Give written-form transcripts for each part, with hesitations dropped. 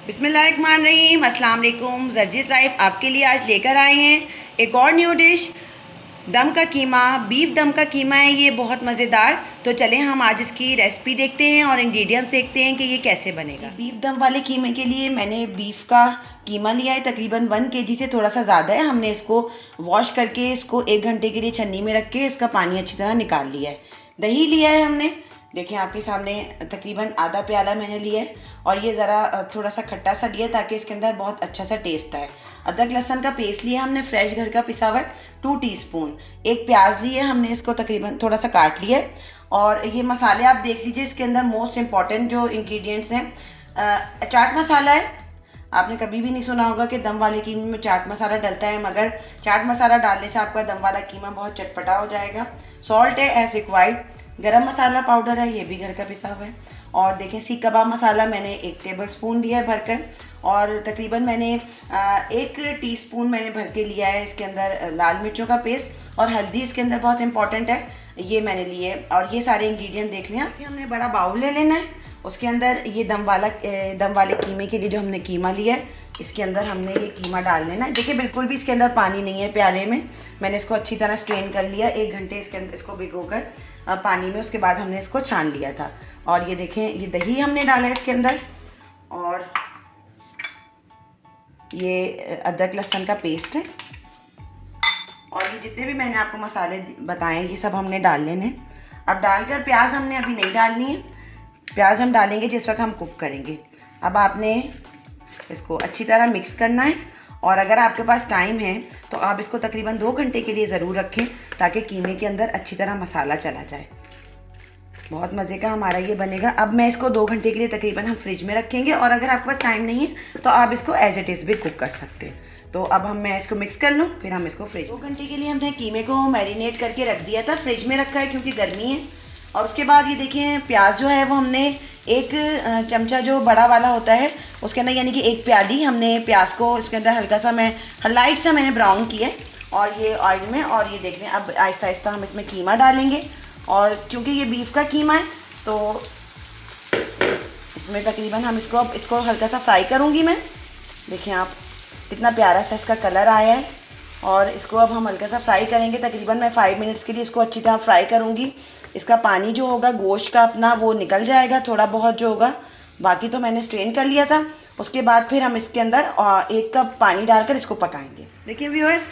बिस्मिल्लाहिर्रहमानिर्रहीम, अस्सलाम वालेकुम। जर्जिस लाइफ आपके लिए आज लेकर आए हैं एक और न्यू डिश, दम का कीमा। बीफ दम का कीमा है ये, बहुत मज़ेदार। तो चलें हम आज इसकी रेसिपी देखते हैं और इंग्रेडिएंट्स देखते हैं कि ये कैसे बनेगा। बीफ दम वाले कीमे के लिए मैंने बीफ का कीमा लिया है, तकरीबन 1 kg से थोड़ा सा ज़्यादा है। हमने इसको वॉश करके इसको 1 घंटे के लिए छन्नी में रख के इसका पानी अच्छी तरह निकाल लिया है। दही लिया है हमने, देखिए आपके सामने, तकरीबन आधा प्याला मैंने लिया है। और ये ज़रा थोड़ा सा खट्टा सा लिया ताकि इसके अंदर बहुत अच्छा सा टेस्ट आए। अदरक लहसुन का पेस्ट लिया हमने, फ्रेश घर का पिसा हुआ 2 टीस्पून। एक प्याज लिए हमने, इसको तकरीबन थोड़ा सा काट लिया है। और ये मसाले आप देख लीजिए, इसके अंदर मोस्ट इम्पॉर्टेंट जो इंग्रेडिएंट्स हैं, चाट मसाला है। आपने कभी भी नहीं सुना होगा कि दम वाले कीमे में चाट मसाला डलता है, मगर चाट मसाला डालने से आपका दम वाला कीमा बहुत चटपटा हो जाएगा। सॉल्ट है एज रिक्वायर्ड। गरम मसाला पाउडर है, ये भी घर का पिसा हुआ है। और देखें, सीख कबाब मसाला मैंने 1 टेबलस्पून दिया है भरकर। और तकरीबन मैंने 1 टीस्पून मैंने भर के लिया है इसके अंदर लाल मिर्चों का पेस्ट। और हल्दी इसके अंदर बहुत इंपॉर्टेंट है, ये मैंने लिए। और ये सारे इंग्रेडिएंट देख लें कि हमने बड़ा बाउल ले लेना है। उसके अंदर ये दम वाले कीमे के लिए जो हमने कीमा लिया है, इसके अंदर हमने ये कीमा डाल लेना है। देखिए बिल्कुल भी इसके अंदर पानी नहीं है प्याले में। मैंने इसको अच्छी तरह स्ट्रेन कर लिया 1 घंटे इसके अंदर, इसको भिगोकर पानी में। उसके बाद हमने इसको छान लिया था। और ये देखें, ये दही हमने डाला है इसके अंदर। और ये अदरक लहसुन का पेस्ट है। और ये जितने भी मैंने आपको मसाले बताए ये सब हमने डाल लेने। अब डालकर प्याज हमने अभी नहीं डालनी है, प्याज हम डालेंगे जिस वक्त हम कुक करेंगे। अब आपने इसको अच्छी तरह मिक्स करना है। और अगर आपके पास टाइम है तो आप इसको तकरीबन 2 घंटे के लिए ज़रूर रखें ताकि कीमे के अंदर अच्छी तरह मसाला चला जाए। बहुत मज़े का हमारा ये बनेगा। अब मैं इसको 2 घंटे के लिए तकरीबन हम फ्रिज में रखेंगे। और अगर आपके पास टाइम नहीं है तो आप इसको एज इट इज़ भी कुक कर सकते हैं। तो अब मैं इसको मिक्स कर लूँ, फिर हम इसको फ्रिज 2 घंटे के लिए हमने कीमे को मैरिनेट करके रख दिया था, फ्रिज में रखा है क्योंकि गर्मी है। और उसके बाद ये देखें, प्याज जो है वो हमने 1 चमचा जो बड़ा वाला होता है उसके अंदर, यानी कि 1 प्याली हमने प्याज को इसके अंदर हल्का सा लाइट सा मैंने ब्राउन किया है। और ये ऑयल में, और ये देख लें, अब आहिस्ता आहिस्ता हम इसमें कीमा डालेंगे। और क्योंकि ये बीफ का कीमा है तो इसमें तकरीबन हम इसको हल्का सा फ्राई करूँगी मैं। देखें आप, कितना प्यारा सा इसका कलर आया है। और इसको अब हम हल्का सा फ्राई करेंगे, तकरीबन मैं 5 मिनट्स के लिए इसको अच्छी तरह फ्राई करूँगी। इसका पानी जो होगा गोश्त का अपना वो निकल जाएगा, थोड़ा बहुत जो होगा, बाकी तो मैंने स्ट्रेन कर लिया था। उसके बाद फिर हम इसके अंदर 1 कप पानी डालकर इसको पकाएंगे। देखिए व्यूअर्स,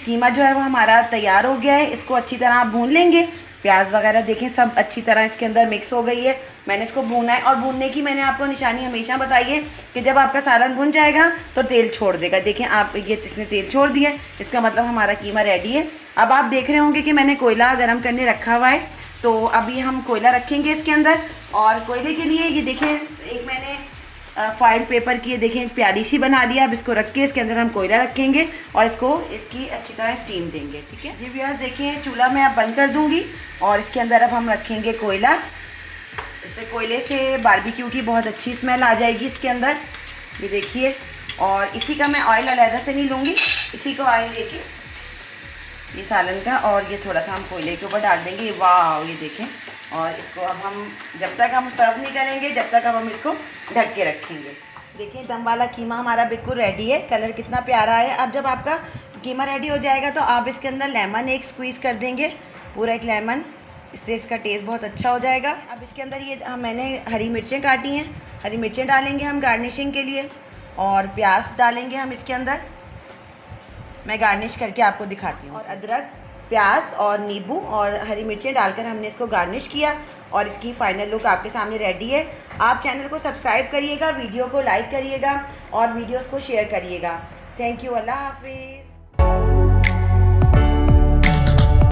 कीमा जो है वो हमारा तैयार हो गया है। इसको अच्छी तरह आप भून लेंगे। प्याज वगैरह देखें सब अच्छी तरह इसके अंदर मिक्स हो गई है। मैंने इसको भूना है। और भूनने की मैंने आपको निशानी हमेशा बताई है कि जब आपका सालन भुन जाएगा तो तेल छोड़ देगा। देखें आप, ये इसने तेल छोड़ दिया है, इसका मतलब हमारा कीमा रेडी है। अब आप देख रहे होंगे कि मैंने कोयला गर्म करने रखा हुआ है। तो अभी हम कोयला रखेंगे इसके अंदर। और कोयले के लिए ये देखें, एक मैंने फॉइल पेपर की देखें प्याली सी बना लिया। अब इसको रख के इसके अंदर हम कोयला रखेंगे और इसकी अच्छी तरह स्टीम देंगे। ठीक है जी व्यूअर्स, देखिए चूल्हा मैं अब बंद कर दूंगी। और इसके अंदर अब हम रखेंगे कोयला। इससे कोयले से बारबेक्यू की बहुत अच्छी स्मेल आ जाएगी इसके अंदर, ये देखिए। और इसी का मैं ऑयल अलहदा से नहीं लूँगी, इसी को ऑयल लेके ये सालन का, और ये थोड़ा सा हम कोयले के ऊपर डाल देंगे। वाह, ये देखें। और इसको अब हम जब तक हम सर्व नहीं करेंगे, जब तक अब हम इसको ढक के रखेंगे। देखिए दम वाला कीमा हमारा बिल्कुल रेडी है। कलर कितना प्यारा है। अब जब आपका कीमा रेडी हो जाएगा तो आप इसके अंदर लेमन 1 स्क्वीज़ कर देंगे, पूरा 1 लेमन, इससे इसका टेस्ट बहुत अच्छा हो जाएगा। अब इसके अंदर ये मैंने हरी मिर्चें काटी हैं, हरी मिर्चें डालेंगे हम गार्निशिंग के लिए। और प्याज डालेंगे हम इसके अंदर, मैं गार्निश करके आपको दिखाती हूँ। और अदरक, प्याज और नींबू और हरी मिर्चें डालकर हमने इसको गार्निश किया। और इसकी फ़ाइनल लुक आपके सामने रेडी है। आप चैनल को सब्सक्राइब करिएगा, वीडियो को लाइक करिएगा और वीडियोस को शेयर करिएगा। थैंक यू, अल्लाह हाफिज़।